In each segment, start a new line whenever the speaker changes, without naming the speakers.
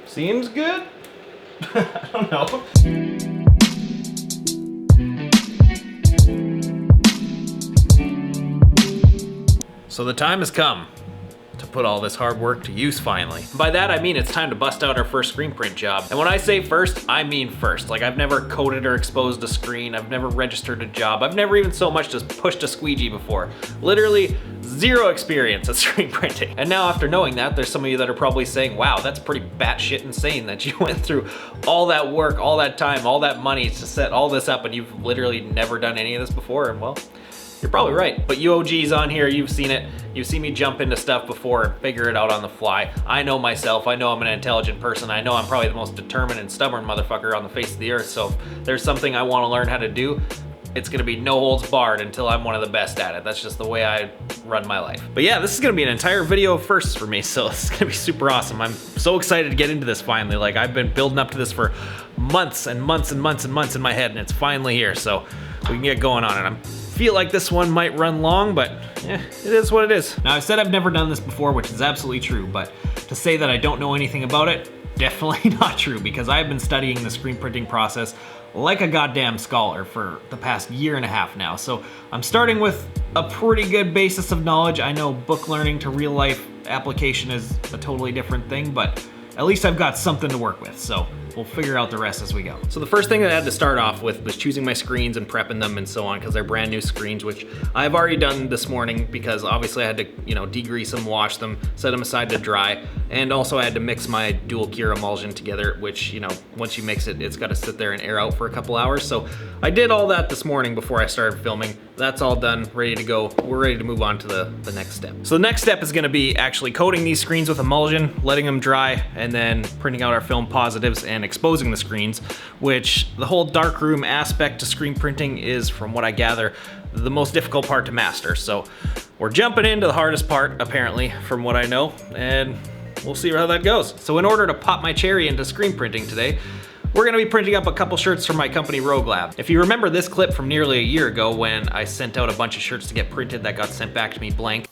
Seems good? I don't know. So the time has come to put all this hard work to use finally. By that I mean it's time to bust out our first screen print job. And when I say first, I mean first. Like, I've never coded or exposed a screen, I've never registered a job, I've never even so much as pushed a squeegee before. Literally zero experience at screen printing. And now after knowing that, there's some of you that are probably saying, wow, that's pretty batshit insane that you went through all that work, all that time, all that money to set all this up and you've literally never done any of this before. And well, you're probably right. But you OGs on here, you've seen it. You've seen me jump into stuff before and figure it out on the fly. I know myself. I know I'm an intelligent person. I know I'm probably the most determined and stubborn motherfucker on the face of the earth. So if there's something I want to learn how to do, it's gonna be no holds barred until I'm one of the best at it. That's just the way I run my life. But yeah, this is gonna be an entire video of firsts for me, so it's gonna be super awesome. I'm so excited to get into this finally. Like, I've been building up to this for months and months and months and months in my head, and it's finally here, so we can get going on it. I feel like this one might run long, but it is what it is. Now, I've said I've never done this before, which is absolutely true, but to say that I don't know anything about it, definitely not true, because I've been studying the screen printing process like a goddamn scholar for the past year and a half now. So I'm starting with a pretty good basis of knowledge. I know book learning to real life application is a totally different thing, but at least I've got something to work with. So we'll figure out the rest as we go. So the first thing that I had to start off with was choosing my screens and prepping them and so on, because they're brand new screens, which I've already done this morning because obviously I had to, degrease them, wash them, set them aside to dry. And also I had to mix my dual cure emulsion together, which, once you mix it, it's got to sit there and air out for a couple hours. So I did all that this morning before I started filming. That's all done, ready to go. We're ready to move on to the next step. So the next step is gonna be actually coating these screens with emulsion, letting them dry, and then printing out our film positives and exposing the screens, which the whole darkroom aspect to screen printing is, from what I gather, the most difficult part to master. So we're jumping into the hardest part, apparently, from what I know, and we'll see how that goes. So in order to pop my cherry into screen printing today, we're gonna be printing up a couple shirts from my company, Rogue Lab. If you remember this clip from nearly a year ago when I sent out a bunch of shirts to get printed that got sent back to me blank.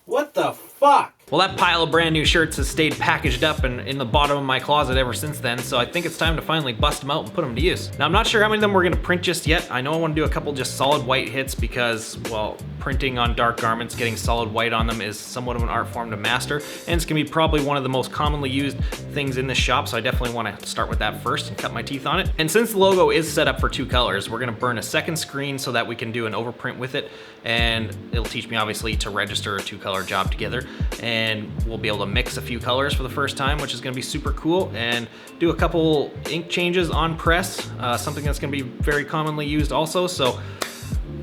What the fuck? Well, that pile of brand new shirts has stayed packaged up and in the bottom of my closet ever since then, so I think it's time to finally bust them out and put them to use. Now, I'm not sure how many of them we're gonna print just yet. I know I wanna do a couple just solid white hits because, well, printing on dark garments, getting solid white on them is somewhat of an art form to master, and it's gonna be probably one of the most commonly used things in this shop, so I definitely wanna start with that first and cut my teeth on it. And since the logo is set up for 2 colors, we're gonna burn a second screen so that we can do an overprint with it, and it'll teach me obviously to register a 2-color job together, and we'll be able to mix a few colors for the first time, which is gonna be super cool, and do a couple ink changes on press, something that's gonna be very commonly used also. So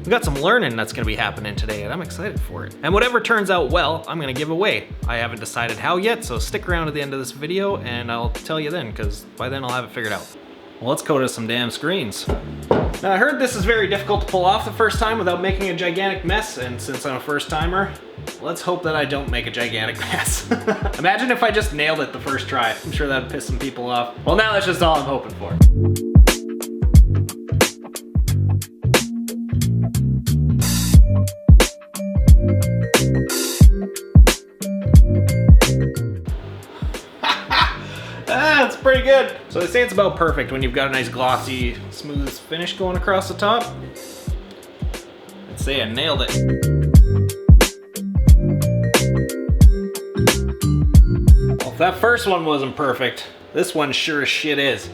we got some learning that's gonna be happening today, and I'm excited for it. And whatever turns out well, I'm gonna give away. I haven't decided how yet, so stick around to the end of this video and I'll tell you then, because by then I'll have it figured out. Well, let's go to some damn screens. Now, I heard this is very difficult to pull off the first time without making a gigantic mess, and since I'm a first timer, let's hope that I don't make a gigantic mess. Imagine if I just nailed it the first try. I'm sure that'd piss some people off. Well, now that's just all I'm hoping for. That's pretty good. So they say it's about perfect when you've got a nice glossy, smooth finish going across the top. I'd say I nailed it. Well, if that first one wasn't perfect, this one sure as shit is.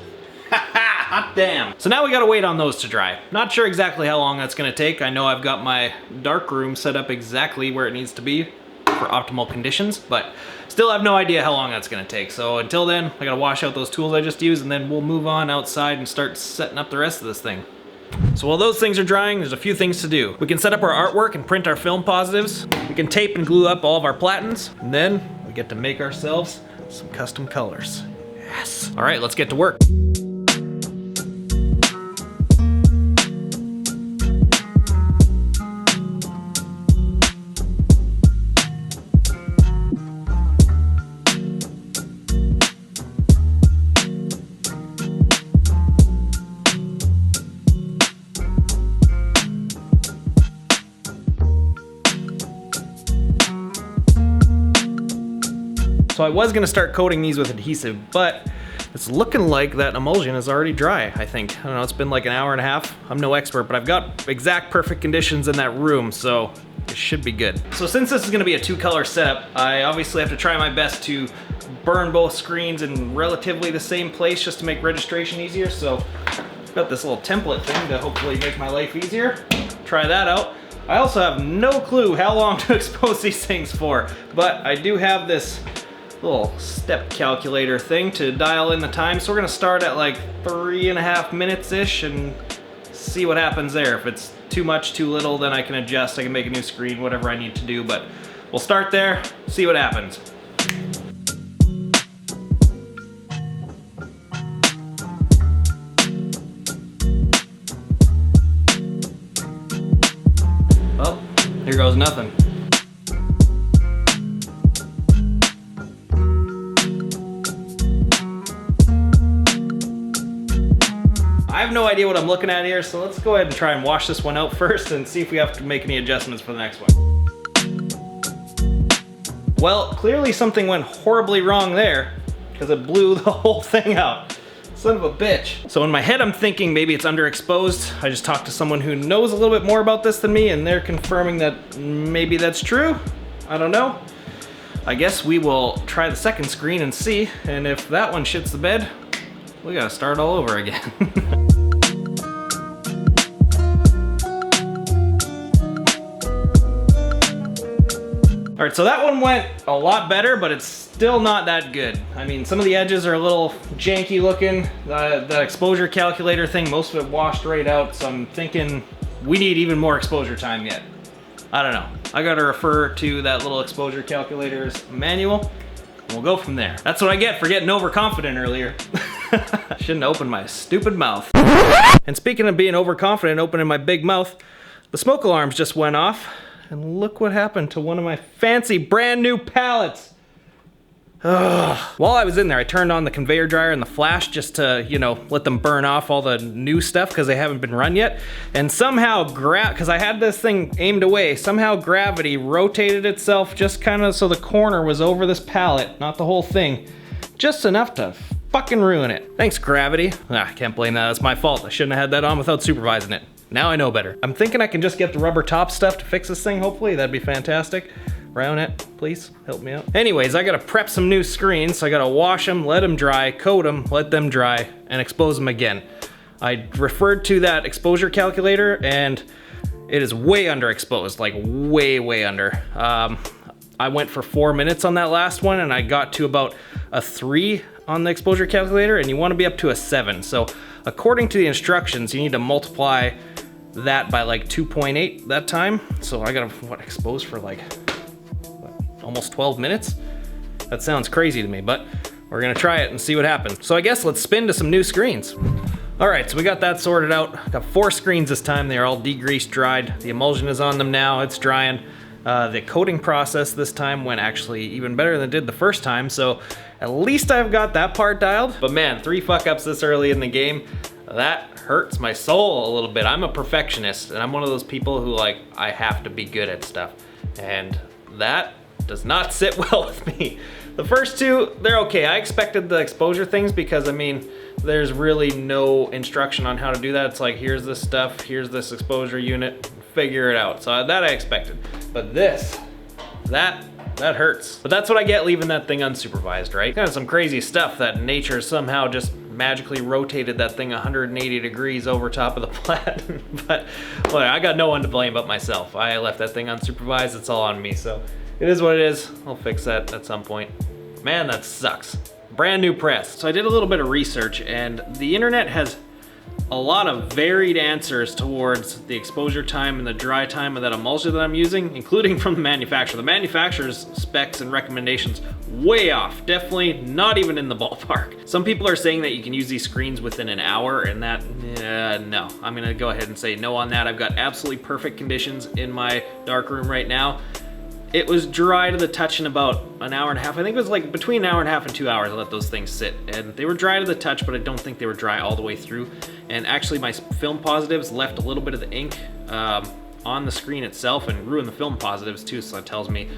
Hot damn. So now we gotta wait on those to dry. Not sure exactly how long that's gonna take. I know I've got my dark room set up exactly where it needs to be for optimal conditions, but still have no idea how long that's gonna take. So until then, I gotta wash out those tools I just used, and then we'll move on outside and start setting up the rest of this thing. So while those things are drying, there's a few things to do. We can set up our artwork and print our film positives. We can tape and glue up all of our platens, and then we get to make ourselves some custom colors. Yes. All right, let's get to work. So I was gonna start coating these with adhesive, but it's looking like that emulsion is already dry, I think. I don't know, it's been like an hour and a half. I'm no expert, but I've got exact perfect conditions in that room, so it should be good. So since this is gonna be a 2-color setup, I obviously have to try my best to burn both screens in relatively the same place just to make registration easier. So I've got this little template thing to hopefully make my life easier. Try that out. I also have no clue how long to expose these things for, but I do have this little step calculator thing to dial in the time. So we're gonna start at like 3.5 minutes-ish and see what happens there. If it's too much, too little, then I can adjust. I can make a new screen, whatever I need to do, but we'll start there, see what happens. Well, here goes nothing. I have no idea what I'm looking at here, so let's go ahead and try and wash this one out first and see if we have to make any adjustments for the next one. Well, clearly something went horribly wrong there because it blew the whole thing out. Son of a bitch. So in my head I'm thinking maybe it's underexposed. I just talked to someone who knows a little bit more about this than me and they're confirming that maybe that's true. I don't know. I guess we will try the second screen and see, and if that one shits the bed, we gotta start all over again. All right, so that one went a lot better, but it's still not that good. I mean, some of the edges are a little janky looking. The exposure calculator thing, most of it washed right out, so I'm thinking we need even more exposure time yet. I don't know. I gotta refer to that little exposure calculator's manual, and we'll go from there. That's what I get for getting overconfident earlier. Shouldn't open my stupid mouth. And speaking of being overconfident, opening my big mouth, the smoke alarms just went off. And look what happened to one of my fancy brand new pallets. Ugh. While I was in there, I turned on the conveyor dryer and the flash just to, you know, let them burn off all the new stuff because they haven't been run yet. And somehow, because I had this thing aimed away, somehow gravity rotated itself just kind of so the corner was over this pallet, not the whole thing. Just enough to fucking ruin it. Thanks, gravity. I can't blame that, that's my fault. I shouldn't have had that on without supervising it. Now I know better. I'm thinking I can just get the rubber top stuff to fix this thing, hopefully. That'd be fantastic. Roundnet, please help me out. Anyways, I gotta prep some new screens. So I gotta wash them, let them dry, coat them, let them dry, and expose them again. I referred to that exposure calculator and it is way underexposed, like way, way under. I went for 4 minutes on that last one and I got to about a 3 on the exposure calculator, and you wanna be up to a 7. So according to the instructions, you need to multiply that by like 2.8 that time. So I gotta, expose for like, almost 12 minutes? That sounds crazy to me, but we're gonna try it and see what happens. So I guess let's spin to some new screens. All right, so we got that sorted out. Got 4 screens this time. They're all degreased, dried. The emulsion is on them now, it's drying. The coating process this time went actually even better than it did the first time, so at least I've got that part dialed. But man, 3 fuck-ups this early in the game, that hurts my soul a little bit. I'm a perfectionist, and I'm one of those people who, like, I have to be good at stuff. And that does not sit well with me. The first 2, they're okay. I expected the exposure things because, I mean, there's really no instruction on how to do that. It's like, here's this stuff, here's this exposure unit, figure it out. So that I expected. But this, that hurts. But that's what I get leaving that thing unsupervised, right? Kind of some crazy stuff that nature somehow just magically rotated that thing 180 degrees over top of the plat. But well, I got no one to blame but myself. I left that thing unsupervised, it's all on me. So it is what it is. I'll fix that at some point. Man, that sucks. Brand new press. So I did a little bit of research, and the internet has a lot of varied answers towards the exposure time and the dry time of that emulsion that I'm using, including from the manufacturer. The manufacturer's specs and recommendations way off. Definitely not even in the ballpark. Some people are saying that you can use these screens within an hour, and that, no. I'm gonna go ahead and say no on that. I've got absolutely perfect conditions in my darkroom right now. It was dry to the touch in about an hour and a half. I think it was like between an hour and a half and 2 hours I let those things sit. And they were dry to the touch, but I don't think they were dry all the way through. And actually my film positives left a little bit of the ink on the screen itself and ruined the film positives too, so that tells me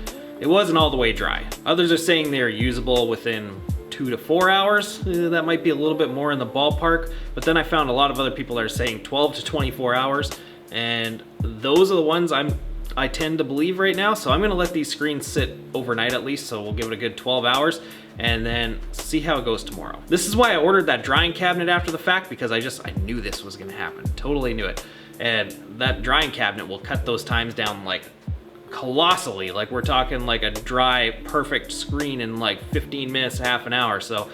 it wasn't all the way dry. Others are saying they're usable within 2 to 4 hours. That might be a little bit more in the ballpark, but then I found a lot of other people that are saying 12 to 24 hours, and those are the ones I tend to believe right now. So I'm gonna let these screens sit overnight at least, so we'll give it a good 12 hours and then see how it goes tomorrow. This is why I ordered that drying cabinet after the fact, because I knew this was gonna happen. Totally knew it. And that drying cabinet will cut those times down like colossally. Like we're talking like a dry, perfect screen in like 15 minutes, half an hour. So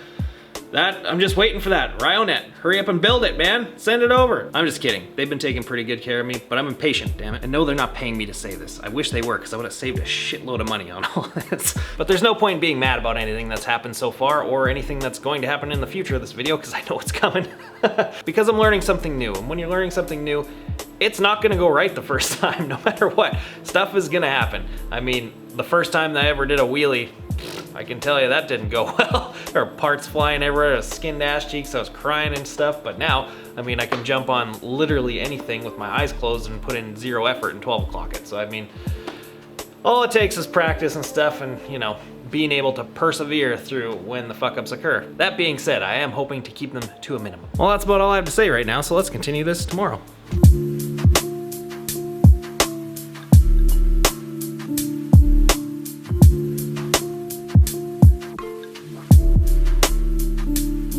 that, I'm just waiting for that. Ryonet, hurry up and build it, man. Send it over. I'm just kidding. They've been taking pretty good care of me, but I'm impatient, damn it. And no, they're not paying me to say this. I wish they were, because I would have saved a shitload of money on all this. But there's no point in being mad about anything that's happened so far or anything that's going to happen in the future of this video, because I know it's coming. Because I'm learning something new. And when you're learning something new, it's not gonna go right the first time, no matter what. Stuff is gonna happen. I mean, the first time that I ever did a wheelie, I can tell you that didn't go well. There were parts flying everywhere, skinned ass cheeks, I was crying and stuff, but now, I mean, I can jump on literally anything with my eyes closed and put in 0 effort and 12 o'clock it. So I mean, all it takes is practice and stuff, and you know, being able to persevere through when the fuck-ups occur. That being said, I am hoping to keep them to a minimum. Well, that's about all I have to say right now, so let's continue this tomorrow.